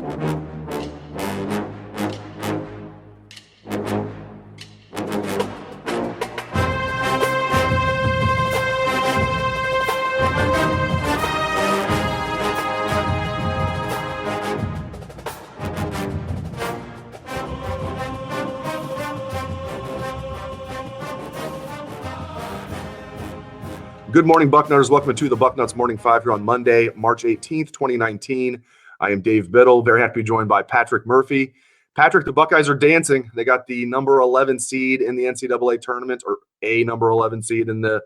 Good morning, Bucknutters. Welcome to the Bucknuts Morning Five here on Monday, March 18th, 2019. I am Dave Biddle. Very happy to be joined by Patrick Murphy. Patrick, the Buckeyes are dancing. They got the number 11 seed in the NCAA tournament, or a number 11 seed in the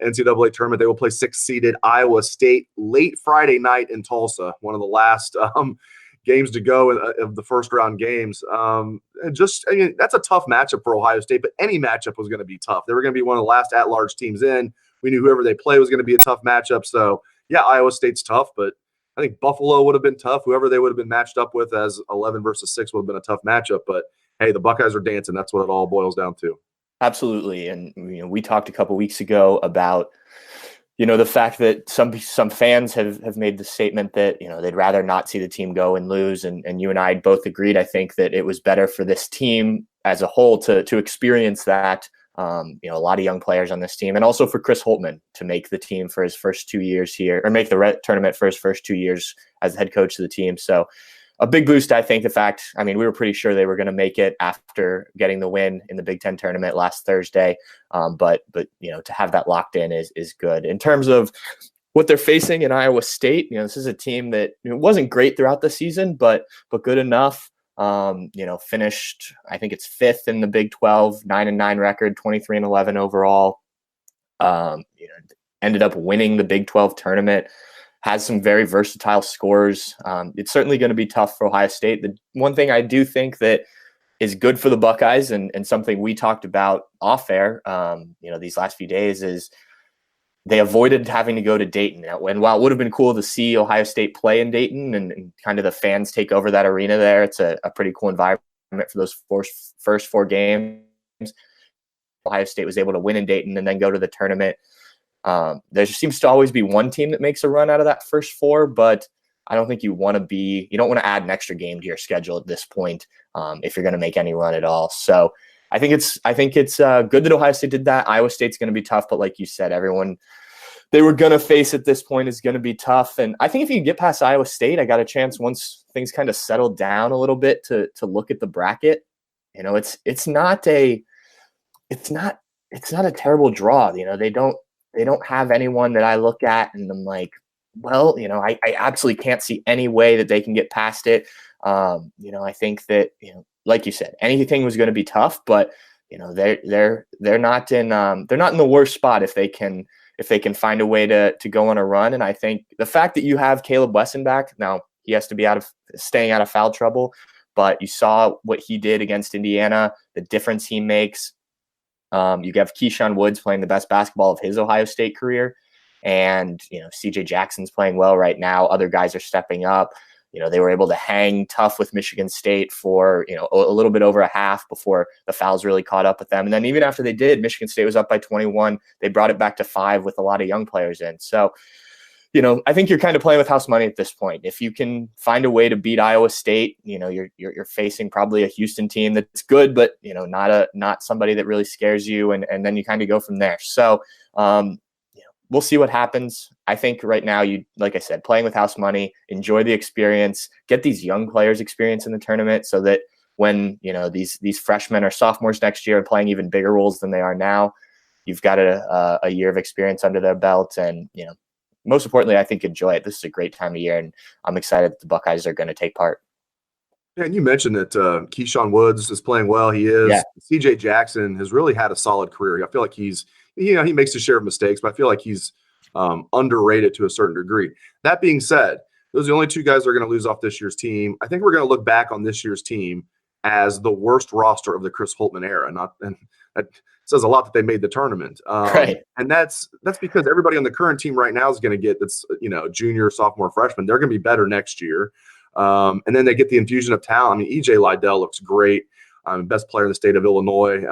NCAA tournament. They will play 6th-seeded Iowa State late Friday night in Tulsa, one of the last games to go of the first-round games. That's a tough matchup for Ohio State, but any matchup was going to be tough. They were going to be one of the last at-large teams in. We knew whoever they play was going to be a tough matchup. So, yeah, Iowa State's tough, but I think Buffalo would have been tough. Whoever they would have been matched up with as 11 versus 6 would have been a tough matchup. But, hey, the Buckeyes are dancing. That's what it all boils down to. Absolutely. And, we talked a couple weeks ago about, the fact that some fans have made the statement that, they'd rather not see the team go and lose. And you and I both agreed, I think, that it was better for this team as a whole to experience that. A lot of young players on this team, and also for Chris Holtmann to make the team for his first 2 years here, or make the tournament for his first 2 years as the head coach of the team. So a big boost, I think. We were pretty sure they were going to make it after getting the win in the Big Ten tournament last Thursday. But to have that locked in is good. In terms of what they're facing in Iowa State, this is a team that wasn't great throughout the season, but good enough. Finished, I think it's 5th in the Big 12, 9-9 record, 23-11 overall. Ended up winning the Big 12 tournament, has some very versatile scores. It's certainly going to be tough for Ohio State. The one thing I do think that is good for the Buckeyes and something we talked about off air, these last few days is they avoided having to go to Dayton. And while it would have been cool to see Ohio State play in Dayton and kind of the fans take over that arena there, it's a pretty cool environment for those first 4 games. Ohio State was able to win in Dayton and then go to the tournament. There seems to always be one team that makes a run out of that first 4, but I don't think you don't want to add an extra game to your schedule at this point if you're going to make any run at all. So I think it's good that Ohio State did that. Iowa State's going to be tough, but like you said, everyone they were going to face at this point is going to be tough. And I think if you can get past Iowa State, I got a chance once things kind of settled down a little bit to look at the bracket. It's not a terrible draw. They don't have anyone that I look at and I'm like, well, I absolutely can't see any way that they can get past it. I think that, like you said, anything was going to be tough, but they're not in the worst spot if they can find a way to go on a run. And I think the fact that you have Caleb Wesson back now, he has to be staying out of foul trouble, but you saw what he did against Indiana, the difference he makes. You have Keyshawn Woods playing the best basketball of his Ohio State career, and CJ Jackson's playing well right now. Other guys are stepping up. They were able to hang tough with Michigan State for, a little bit over a half before the fouls really caught up with them. And then even after they did, Michigan State was up by 21. They brought it back to 5 with a lot of young players in. So, I think you're kind of playing with house money at this point. If you can find a way to beat Iowa State, you're facing probably a Houston team that's good, but, not somebody that really scares you. And then you kind of go from there. So, we'll see what happens. I think right now, like I said, playing with house money, enjoy the experience, get these young players experience in the tournament so that when, these freshmen or sophomores next year are playing even bigger roles than they are now, you've got a year of experience under their belt. And, most importantly, I think enjoy it. This is a great time of year, and I'm excited that the Buckeyes are going to take part. Yeah, and you mentioned that Keyshawn Woods is playing well. He is. Yeah. CJ Jackson has really had a solid career. I feel like he makes his share of mistakes, but I feel like he's underrated to a certain degree. That being said, those are the only 2 guys that are going to lose off this year's team. I think we're going to look back on this year's team as the worst roster of the Chris Holtmann era. And that says a lot that they made the tournament. Right. And that's because everybody on the current team right now is going to get that's junior, sophomore, freshman. They're going to be better next year. And then they get the infusion of talent. EJ Liddell looks great. Best player in the state of Illinois,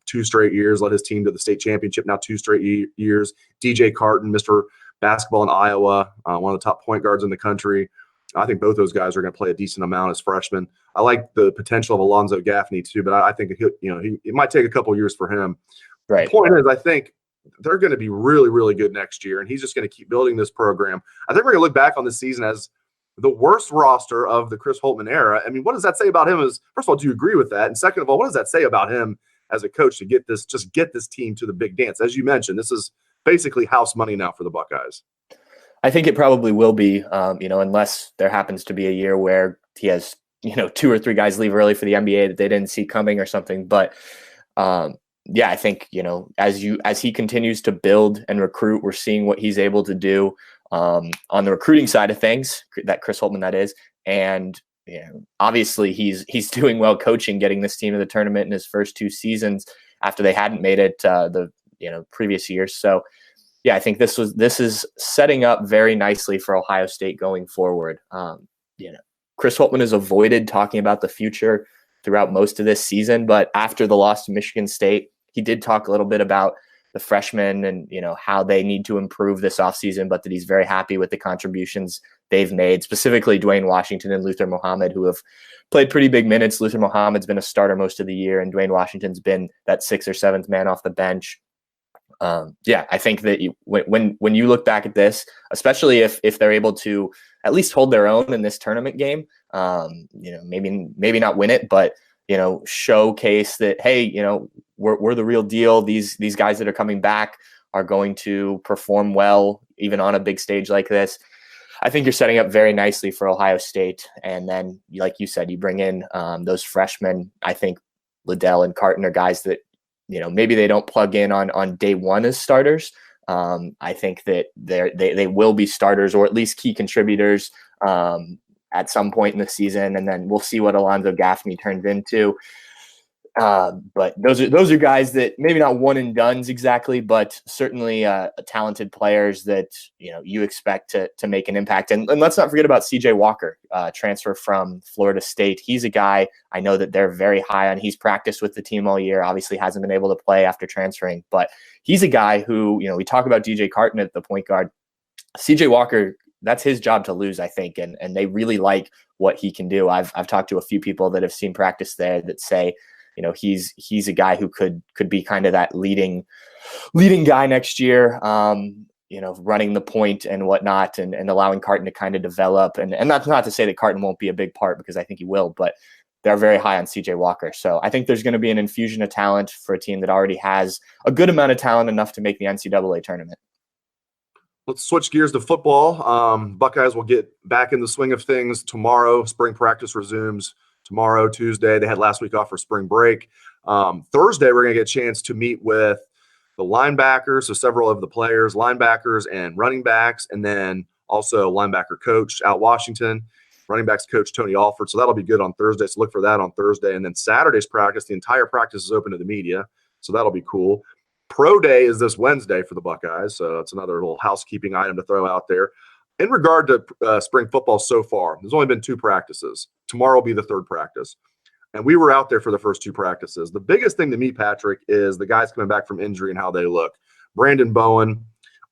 2 straight years, led his team to the state championship, now 2 straight years. DJ Carton, Mr. Basketball in Iowa, one of the top point guards in the country. I think both those guys are going to play a decent amount as freshmen. I like the potential of Alonzo Gaffney too, but I think it might take a couple years for him. Right. The point is, I think they're going to be really, really good next year, and he's just going to keep building this program. I think we're going to look back on this season as the worst roster of the Chris Holtmann era. I mean, what does that say about him? First of all, do you agree with that? And second of all, what does that say about him as a coach to get this team to the big dance? As you mentioned, this is basically house money now for the Buckeyes. I think it probably will be, unless there happens to be a year where he has, 2 or 3 guys leave early for the NBA that they didn't see coming or something. But I think, as he continues to build and recruit, we're seeing what he's able to do on the recruiting side of things, that Chris Holtmann, that is. And obviously he's doing well coaching, getting this team to the tournament in his first 2 seasons after they hadn't made it the previous years. So yeah, I think this is setting up very nicely for Ohio State going forward. Chris Holtmann has avoided talking about the future throughout most of this season, but after the loss to Michigan State, he did talk a little bit about the freshmen and how they need to improve this offseason, but that he's very happy with the contributions they've made, specifically Dwayne Washington and Luther Muhammad, who have played pretty big minutes. Luther Muhammad's been a starter most of the year, and Dwayne Washington's been that 6th or 7th man off the bench. I think that when you look back at this, especially if they're able to at least hold their own in this tournament game, maybe not win it, but showcase that, hey, we're the real deal. These guys that are coming back are going to perform well, even on a big stage like this. I think you're setting up very nicely for Ohio State. And then, like you said, you bring in those freshmen. I think Liddell and Carton are guys that, maybe they don't plug in on day one as starters. I think that they will be starters, or at least key contributors at some point in the season. And then we'll see what Alonzo Gaffney turns into. But those are guys that maybe not one and dones exactly, but certainly talented players that you expect to make an impact. And let's not forget about CJ Walker, transfer from Florida State. He's a guy I know that they're very high on. He's practiced with the team all year. Obviously hasn't been able to play after transferring, but he's a guy who we talk about DJ Carton at the point guard. CJ Walker, that's his job to lose, I think, and they really like what he can do. I've talked to a few people that have seen practice there that say, he's a guy who could be kind of that leading guy next year, running the point and whatnot, and allowing Carton to kind of develop. And that's not to say that Carton won't be a big part, because I think he will, but they're very high on CJ Walker. So I think there's going to be an infusion of talent for a team that already has a good amount of talent enough to make the NCAA tournament. Let's switch gears to football. Buckeyes will get back in the swing of things tomorrow. Spring practice resumes tomorrow, Tuesday. They had last week off for spring break. Thursday, we're going to get a chance to meet with the linebackers, so several of the players, linebackers and running backs, and then also linebacker coach Al Washington, running backs coach Tony Alford. So that'll be good on Thursday. So look for that on Thursday. And then Saturday's practice, the entire practice is open to the media. So that'll be cool. Pro Day is this Wednesday for the Buckeyes. So that's another little housekeeping item to throw out there. In regard to spring football so far, there's only been 2 practices. Tomorrow will be the 3rd practice. And we were out there for the first 2 practices. The biggest thing to me, Patrick, is the guys coming back from injury and how they look. Brandon Bowen,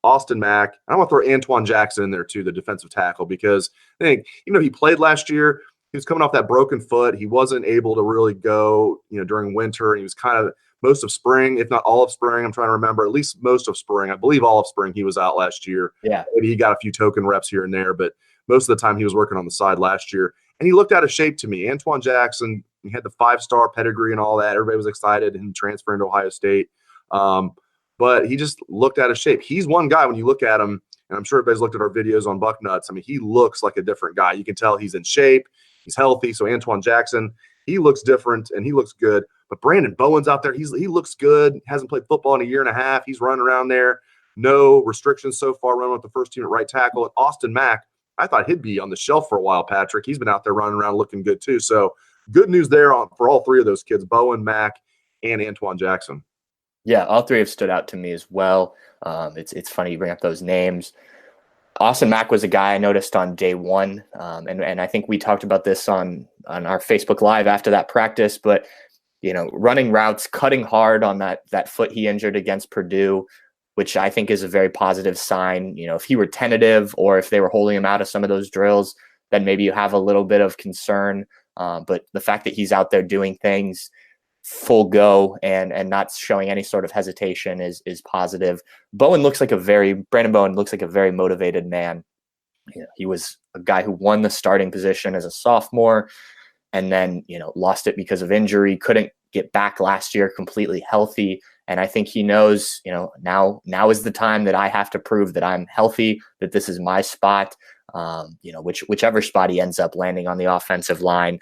Austin Mack. I want to throw Antoine Jackson in there too, the defensive tackle, because I think, he played last year, he was coming off that broken foot. He wasn't able to really go, during winter. And he was kind of most of spring, if not all of spring. I'm trying to remember, at least most of spring. I believe all of spring he was out last year. Yeah. Maybe he got a few token reps here and there, but most of the time he was working on the side last year. And he looked out of shape to me. Antoine Jackson, he had the 5-star pedigree and all that. Everybody was excited and transferring to Ohio State. But he just looked out of shape. He's one guy when you look at him, and I'm sure everybody's looked at our videos on Bucknuts. I mean, he looks like a different guy. You can tell he's in shape. He's healthy. So Antoine Jackson, he looks different and he looks good. But Brandon Bowen's out there. He looks good. Hasn't played football in a year and a half. He's running around there. No restrictions so far, running with the first team at right tackle. And Austin Mack, I thought he'd be on the shelf for a while, Patrick. He's been out there running around looking good too. So good news there for all 3 of those kids, Bowen, Mack, and Antoine Jackson. Yeah, all 3 have stood out to me as well. It's funny you bring up those names. Austin Mack was a guy I noticed on day 1, and I think we talked about this on our Facebook Live after that practice, but running routes, cutting hard on that foot he injured against Purdue, which I think is a very positive sign. If he were tentative or if they were holding him out of some of those drills, then maybe you have a little bit of concern. But the fact that he's out there doing things full go and not showing any sort of hesitation is positive. Brandon Bowen looks like a very motivated man. He was a guy who won the starting position as a sophomore and then, lost it because of injury, couldn't get back last year completely healthy. And I think he knows, now is the time that I have to prove that I'm healthy, that this is my spot, whichever spot he ends up landing on the offensive line.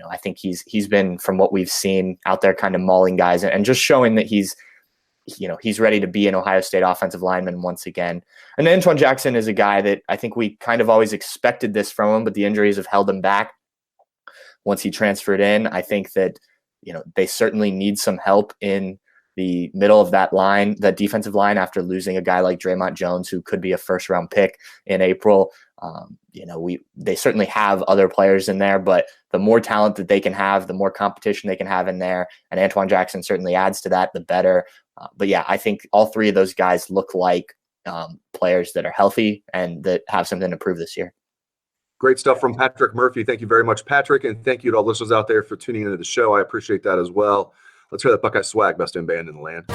I think he's been, from what we've seen, out there kind of mauling guys and just showing that he's ready to be an Ohio State offensive lineman once again. And Antoine Jackson is a guy that I think we kind of always expected this from him, but the injuries have held him back once he transferred in. I think that, they certainly need some help in the middle of that defensive line, after losing a guy like Draymond Jones, who could be a first-round pick in April. They certainly have other players in there, but the more talent that they can have, the more competition they can have in there, and Antoine Jackson certainly adds to that, the better. But yeah, I think all three of those guys look like players that are healthy and that have something to prove this year. Great stuff from Patrick Murphy. Thank you very much, Patrick. And thank you to all listeners out there for tuning into the show. I appreciate that as well. Let's hear that Buckeye swag, best in band in the land.